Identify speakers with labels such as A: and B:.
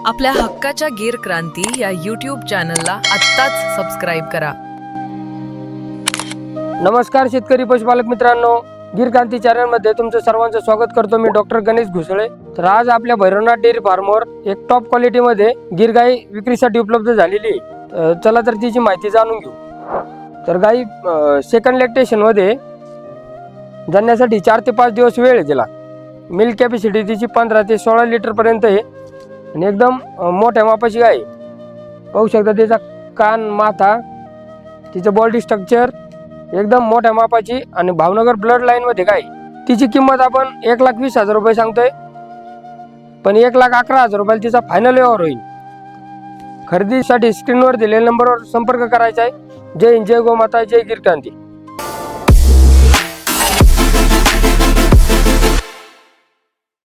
A: आपल्या हक्काच्या गीर क्रांती या यूट्यूब चॅनलला आत्ताच सबस्क्राईब करा.
B: नमस्कार शेतकरी पशुपालक मित्रांनो, गीर क्रांती चॅनलमध्ये तुमचं सर्वांचं स्वागत करतो. मी डॉक्टर गणेश घुसळे. तर आज आपल्या भैरवनाथ डेअरी फार्मवर एक टॉप क्वालिटीमध्ये गीर गाई विक्रीसाठी उपलब्ध झालेली आहे. चला तर तिची माहिती जाणून घेऊ. तर गाई सेकंड लॅक्टेशनमध्ये जाण्यासाठी 4 ते 5 दिवस वेळ आहे तिला. मिल्क कॅपॅसिटी तिची 15 ते 16 लिटरपर्यंत आहे आणि एकदम मोठ्या मापाची गाय आहे. पाहू शकता तिचा कान, माथा, तिचं बॉडी स्ट्रक्चर एकदम मोठ्या मापाची आणि भावनगर ब्लड लाईन मध्ये गाय. तिची किंमत आपण 1,20,000 रुपये सांगतोय, पण 1,11,000 रुपयाला तिचा फायनल व्यवहार होईल. खरेदीसाठी स्क्रीनवर दिलेल्या नंबरवर संपर्क करायचा आहे. जय हिंद, जय गोमाता, जय गीर क्रांती.